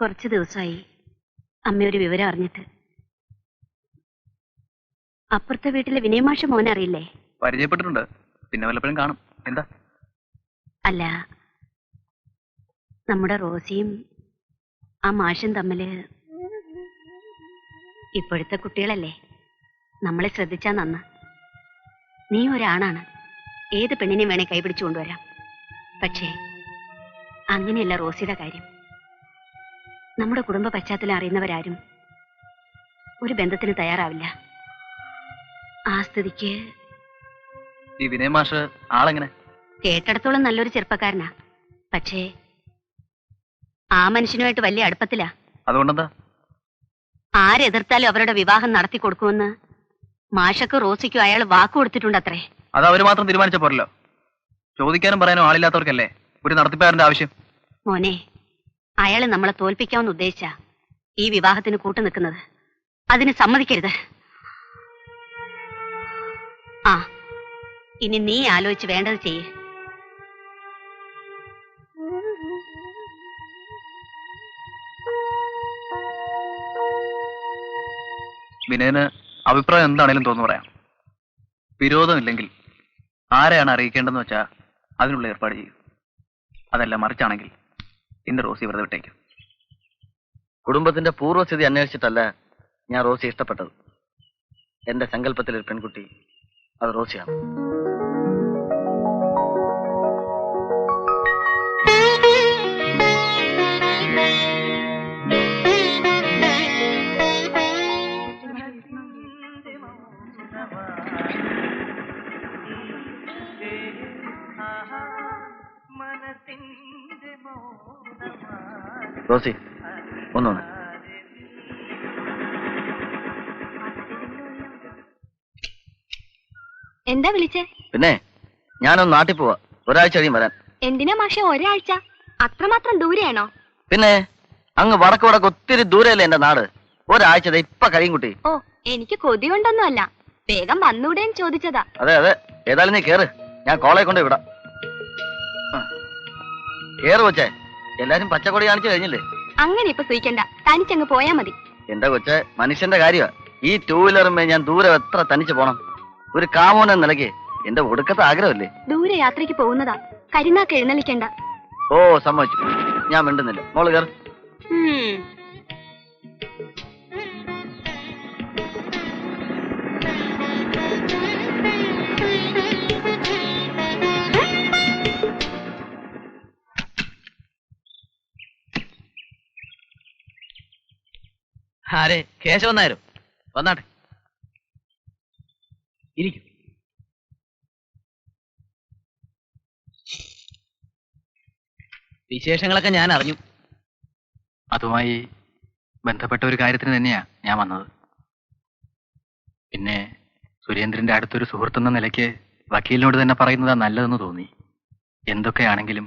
കുറച്ച് ദിവസമായി അമ്മയൊരു വിവരം അറിഞ്ഞിട്ട്. അപ്പുറത്തെ വീട്ടിലെ വിനയമാഷ മോനെ അറിയില്ലേ? പരിചയപ്പെട്ടിട്ടുണ്ട്, പിന്നെ വല്ലപ്പോഴും കാണും. എന്താ? അല്ല, നമ്മുടെ റോസിയും ആ മാഷും തമ്മില്. ഇപ്പോഴത്തെ കുട്ടികളല്ലേ, നമ്മളെ ശ്രദ്ധിച്ചാ നന്ന. നീ ഒരാണാണ്, ഏത് പെണ്ണിനെയും വേണേ കൈപിടിച്ചു കൊണ്ടുവരാം. പക്ഷേ അങ്ങനെയല്ല റോസിയുടെ കാര്യം. നമ്മുടെ കുടുംബ പശ്ചാത്തലം അറിയുന്നവരാരും ഒരു ബന്ധത്തിന് തയ്യാറാവില്ല. ആ സ്ഥിതിക്ക് ഈ വിനയ മാഷ് ആളെങ്ങനെ? കേട്ടിടത്തോളം നല്ലൊരു ചെറുപ്പക്കാരനാ. പക്ഷേ ആ മനുഷ്യനുമായിട്ട് വലിയ അടുപ്പത്തിലാ. അതുകൊണ്ടെന്താ? ആരെതിർത്താലും അവരുടെ വിവാഹം നടത്തി കൊടുക്കുമെന്ന് മാഷക്ക് റോസിക്കും അയാൾ വാക്ക് കൊടുത്തിട്ടുണ്ടത്രേ. അത് അവര് മാത്രം തീരുമാനിച്ച പോരല്ലോ. ചോദിക്കാനും പറയാനും ആളില്ലാത്തവർക്കല്ലേ ഒരു നടത്തിപ്പുകാരന്റെ ആവശ്യം. മോനെ, അയാള് നമ്മളെ തോൽപ്പിക്കാമെന്ന് ഉദ്ദേശിച്ച ഈ വിവാഹത്തിന് കൂട്ടു നിൽക്കുന്നത്. അതിന് സമ്മതിക്കരുത്. ആ, ഇനി നീ ആലോചിച്ച് വേണ്ടത് ചെയ്യ്. വിനയന് അഭിപ്രായം എന്താണേലും തോന്നു പറയാം. വിരോധമില്ലെങ്കിൽ ആരെയാണ് അറിയിക്കേണ്ടതെന്ന് വെച്ചാൽ അതിനുള്ള ഏർപ്പാട് ചെയ്യും. അതല്ല മറിച്ചാണെങ്കിൽ എന്റെ റോസി വെറുതെ വിട്ടേക്കും. കുടുംബത്തിന്റെ പൂർവ്വസ്ഥിതി അന്വേഷിച്ചിട്ടല്ല ഞാൻ റോസി ഇഷ്ടപ്പെട്ടത്. എന്റെ സങ്കല്പത്തിലൊരു പെൺകുട്ടി അത് റോസിയാണ്. റോസി, ഒന്നൊന്ന്. എന്താ വിളിച്ചേ? പിന്നെ ഞാനൊന്ന് നാട്ടിൽ പോവാ, ഒരാഴ്ച കഴിയും വരാൻ. എന്തിനാ മാഷെ ഒരാഴ്ച? അത്രമാത്രം ദൂരെയാണോ? പിന്നെ അങ്ങ് വടക്ക് വടക്ക് ഒത്തിരി ദൂരെയല്ലേ എന്റെ നാട്. ഒരാഴ്ച ഇപ്പൊ കഴിയും കുട്ടി. ഓ, എനിക്ക് കൊതി കൊണ്ടൊന്നുമല്ല, വേഗം വന്നൂടേന്ന് ചോദിച്ചതാ. അതെ അതെ, ഏതായാലും നീ കേറ്, ഞാൻ കോളേജ് കൊണ്ട് വിടാം. കേറ് കൊച്ചേ, എല്ലാരും പച്ചക്കൊടി കാണിച്ചു കഴിഞ്ഞില്ലേ? അങ്ങനെ ഇപ്പൊ സൂയിക്കണ്ട, തനിച്ചങ്ങ് പോയാ മതി. എന്റെ കൊച്ചെ, മനുഷ്യന്റെ കാര്യമാ. ഈ ടൂ വീലറുമേ ഞാൻ ദൂരെ എത്ര തനിച്ച് പോണം? ഒരു കാമോൻ എന്ന നിലയ്ക്ക് എന്റെ ഒടുക്കത്തെ ആഗ്രഹമല്ലേ. ദൂരെ യാത്രയ്ക്ക് പോകുന്നതാ, കരിനാക്ക് എഴുന്നള്ളിക്കണ്ട. ഓ സമ്മതിച്ചു, ഞാൻ മിണ്ടുന്നില്ല. മോള് കേറ്. ആരെ? കേശവൻ നായരോ? വന്നാട്ടെ, ഇരിക്കും. വിശേഷങ്ങളൊക്കെ ഞാൻ അറിഞ്ഞു. അതുമായി ബന്ധപ്പെട്ട ഒരു കാര്യത്തിന് തന്നെയാ ഞാൻ വന്നത്. പിന്നെ സുരേന്ദ്രന്റെ അടുത്തൊരു സുഹൃത്തെന്ന നിലയ്ക്ക് വക്കീലിനോട് തന്നെ പറയുന്നതാ നല്ലതെന്ന് തോന്നി. എന്തൊക്കെയാണെങ്കിലും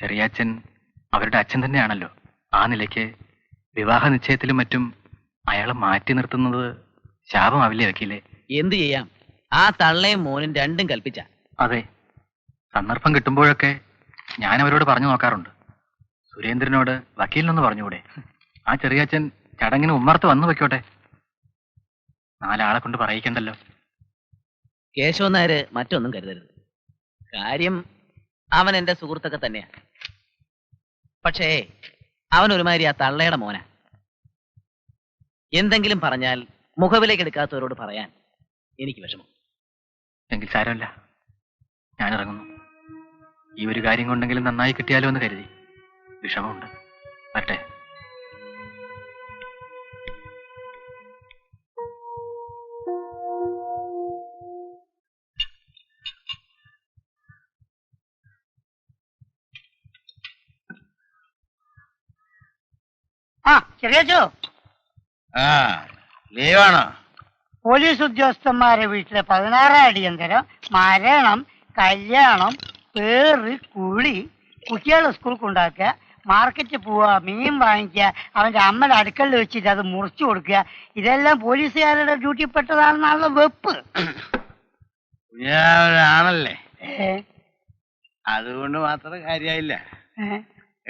ചെറിയാച്ചൻ അവരുടെ അച്ഛൻ തന്നെയാണല്ലോ. ആ നിലയ്ക്ക് വിവാഹ നിശ്ചയത്തിലും മറ്റും അയാളെ മാറ്റി നിർത്തുന്നത് ശാപമാവില്ലേ വക്കീലെ? എന്തു ചെയ്യാം, ആ തള്ളയും മോനും രണ്ടും കൽപ്പിച്ച. അതെ, സന്ദർഭം കിട്ടുമ്പോഴൊക്കെ ഞാൻ അവരോട് പറഞ്ഞു നോക്കാറുണ്ട്. സുരേന്ദ്രനോട് വക്കീലിനൊന്ന് പറഞ്ഞുകൂടെ? ആ ചെറിയാച്ചൻ ചടങ്ങിന് ഉമ്മർത്ത് വന്നു വെക്കോട്ടെ, നാലാളെ കൊണ്ട് പറയിക്കണ്ടല്ലോ. കേശവൻ നായര് മറ്റൊന്നും കരുതരുത്. കാര്യം അവൻ എന്റെ സുഹൃത്തൊക്കെ തന്നെയാ. പക്ഷേ അവൻ ഒരുമാതിരി ആ തള്ളയുടെ മോന. എന്തെങ്കിലും പറഞ്ഞാൽ മുഖവിലേക്ക് എടുക്കാത്തവരോട് പറയാൻ എനിക്ക് വിഷമം. എങ്കിൽ സാരമില്ല, ഞാൻ ഇറങ്ങുന്നു. ഈ ഒരു കാര്യം കൊണ്ടെങ്കിലും നന്നായി കിട്ടിയാലോ എന്ന് കരുതി. വിഷമമുണ്ട്. വരട്ടെ. ചെറിയാച്ചോ, ലീവാണോ? പോലീസ് ഉദ്യോഗസ്ഥന്മാരെ വീട്ടിലെ 16 അടിയന്തരം, മരണം, കല്യാണം, പേറ്, കുളി, കുട്ടികളെ സ്കൂൾ കൊണ്ടാക്കുക, മാർക്കറ്റിൽ പോവുക, മീൻ വാങ്ങിക്കുക, അവന്റെ അമ്മയുടെ അടുക്കളയിൽ വെച്ചിട്ട് അത് മുറിച്ചു കൊടുക്കുക, ഇതെല്ലാം പോലീസുകാരുടെ ഡ്യൂട്ടി പെട്ടതാണെന്നുള്ള വെപ്പ്. ആണല്ലേ, അതുകൊണ്ട് മാത്രം കാര്യമായില്ല.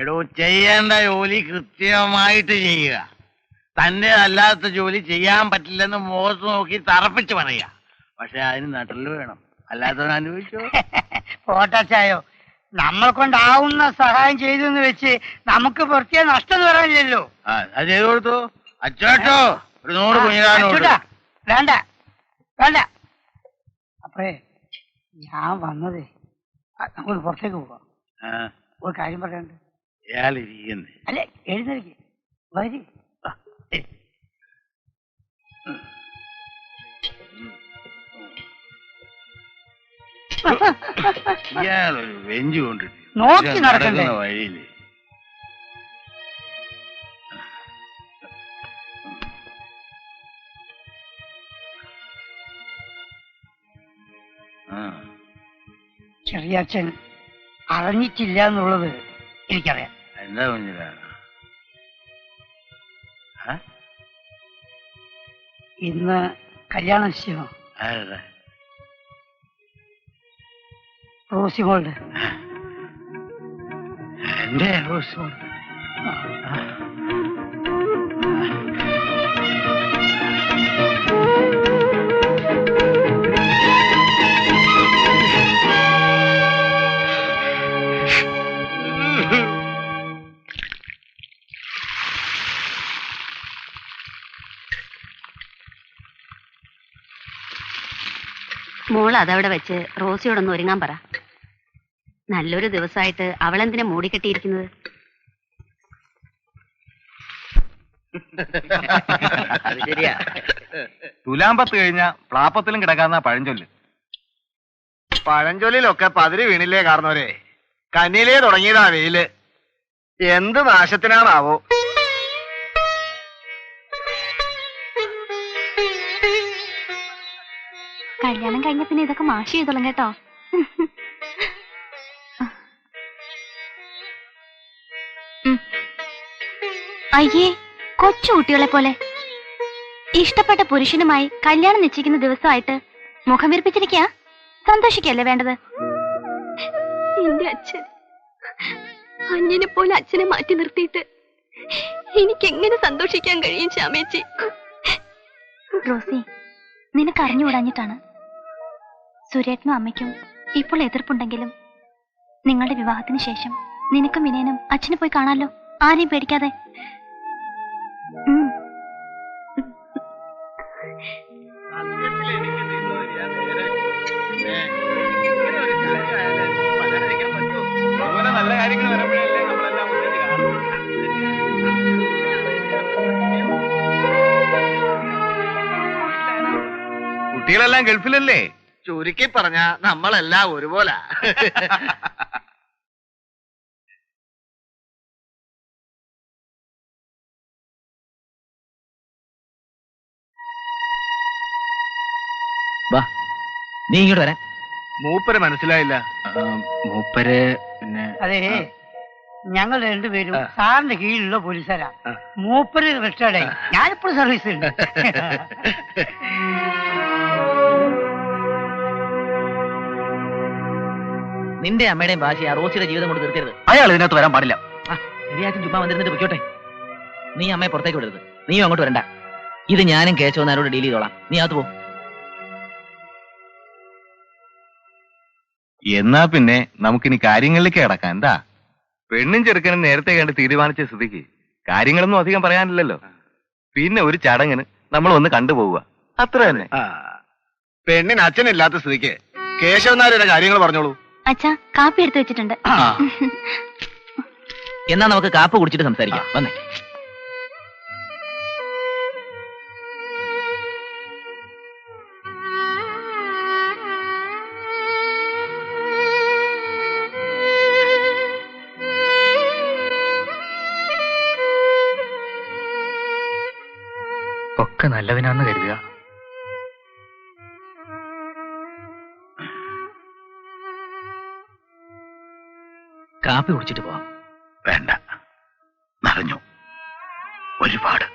എടോ, ചെയ്യേണ്ട ജോലി കൃത്യമായിട്ട് ചെയ്യുക. തന്റെ അല്ലാത്ത ജോലി ചെയ്യാൻ പറ്റില്ലെന്ന് മുഖത്ത് നോക്കി തറപ്പിച്ച് പറയുക. പക്ഷെ അതിന് നട്ടല് വേണം, അല്ലാത്തവൻ അനുഭവിച്ചോ. പോട്ടച്ചായോ, നമ്മൾ കൊണ്ടാവുന്ന സഹായം ചെയ്തെന്ന് വെച്ച് നമുക്ക് പ്രത്യേക നഷ്ടം പറയാനില്ലല്ലോ. അത് ചെയ്തു കൊടുത്തു. അച്ചോട്ടോ, ഒരു 100 കുഞ്ഞിരാനോട്. വേണ്ട വേണ്ട. അപ്പേ ഞാൻ വന്നതേ നമുക്ക് പുറത്തേക്ക് പോവാം. ഒരു കാര്യം പറയാനുണ്ട്. ഇയാളിരിക്കുന്നേ. അല്ലെ, എഴുന്നേൽക്ക്, വരി. ഇയാളൊരു വെഞ്ചു കൊണ്ടിട്ട് നോക്കി നടക്കണ്ടേ വഴിയില്. ചെറിയച്ഛൻ അറിഞ്ഞിട്ടില്ല എന്നുള്ളത് എനിക്കറിയാം. എന്താ കുഞ്ഞിരാ? ഇന്ന് കല്യാണ നിശ്ചയമോ? റോസിമോളുടെ. എന്റെ റോസിമോൾ? മോൾ അതവിടെ വെച്ച് റോസിയോടൊന്ന് ഒരുങ്ങാൻ പറ. നല്ലൊരു ദിവസമായിട്ട് അവളെന്തിനാ മൂടിക്കെട്ടിയിരിക്കുന്നത്? ശരിയാ. തുലാമ്പത്ത് കഴിഞ്ഞ പ്ലാപ്പത്തിലും കിടക്കാന്ന പഴഞ്ചൊല്ല്. പഴഞ്ചൊല്ലിലൊക്കെ പതിര് വീണില്ലേ കാരണവരെ? കന്നിയിലേ തുടങ്ങിയതാ വെയില്. എന്ത് നാശത്തിനാണാവോ? കല്യാണം കഴിഞ്ഞ പിന്നെ ഇതൊക്കെ മാഷ് ചെയ്തോളും കേട്ടോ. അയ്യേ, കൊച്ചു കുട്ടികളെ പോലെ ഇഷ്ടപ്പെട്ട പുരുഷനുമായി കല്യാണം നിശ്ചയിക്കുന്ന ദിവസമായിട്ട് മുഖം വിരിപ്പിച്ചിരിക്കാ. സന്തോഷിക്കല്ലേ വേണ്ടത്? എന്റെ അച്ഛൻ അന്യനെ പോലെ അച്ഛനെ മാറ്റി നിർത്തിയിട്ട് എനിക്കെങ്ങനെ സന്തോഷിക്കാൻ കഴിയും ശ്യാമേച്ചി? റോസി, നിനക്ക് അറിഞ്ഞുകൂടാഞ്ഞിട്ടാണ്. സുരേട്ടനും അമ്മയ്ക്കും ഇപ്പോൾ എതിർപ്പുണ്ടെങ്കിലും നിങ്ങളുടെ വിവാഹത്തിന് ശേഷം നിനക്കും വിനയനും അച്ഛനെ പോയി കാണാമല്ലോ, ആരെയും പേടിക്കാതെ. നല്ല കാര്യങ്ങൾ വരുമ്പോഴല്ലേ നമ്മളെല്ലാം ഒന്നിച്ച് കാണും. കുട്ടികളെല്ലാം ഗൾഫിലല്ലേ? ചുരുക്കി പറഞ്ഞ നമ്മളെല്ലാം ഒരുപോലെ. വാ, നീ ഇങ്ങോട്ട് വരാൻ. മൂപ്പര് മനസ്സിലായില്ല. മൂപ്പര് പിന്നെ അതെ, ഞങ്ങൾ രണ്ടുപേരും സാറിന്റെ കീഴിലുള്ള പോലീസുകാരാ. മൂപ്പര് റിട്ടയർഡായി, ഞാനിപ്പോഴും സർവീസ് ഉണ്ട്. നിന്റെ അമ്മയുടെയും ഭാഷ ആ റോസിയുടെ ജീവിതം കൊണ്ട് തീർക്കരുത്. അയാൾ ഇതിനകത്ത് വരാൻ പാടില്ല. ശരിയാച്ചും ചുമ്മാ വന്നിരുന്നിട്ട് പൊയ്ക്കോട്ടെ. നീ അമ്മയെ പുറത്തേക്ക് വിടരുത്. നീയും അങ്ങോട്ട് വരണ്ട. ഇത് ഞാനും കേശവനാരോട് ഡീൽ ചെയ്തോളാം. നീ അകത്ത് പോ. എന്നാ പിന്നെ നമുക്കിനി കാര്യങ്ങളിലേക്ക് കിടക്കാം. എന്താ, പെണ്ണും ചെറുക്കനും നേരത്തെ കണ്ട് തീരുമാനിച്ച സ്ഥിതിക്ക് കാര്യങ്ങളൊന്നും അധികം പറയാനില്ലല്ലോ. പിന്നെ ഒരു ചടങ്ങിന് നമ്മൾ ഒന്ന് കണ്ടുപോവുക, അത്ര തന്നെ. പെണ്ണിന് അച്ഛനില്ലാത്ത സ്ഥിതിക്ക് കേശവനാരുടെ കാര്യങ്ങൾ പറഞ്ഞോളൂ. അച്ഛാ, കാപ്പി എടുത്തു വെച്ചിട്ടുണ്ട്. എന്നാ നമുക്ക് കാപ്പ് കുടിച്ചിട്ട് സംസാരിക്കാം. വന്നേ. ഒക്കെ നല്ലതിനാന്ന് കരുതുക. കാപ്പി കുടിച്ചിട്ട് പോവാം. വേണ്ട, നിറഞ്ഞു ഒരുപാട്.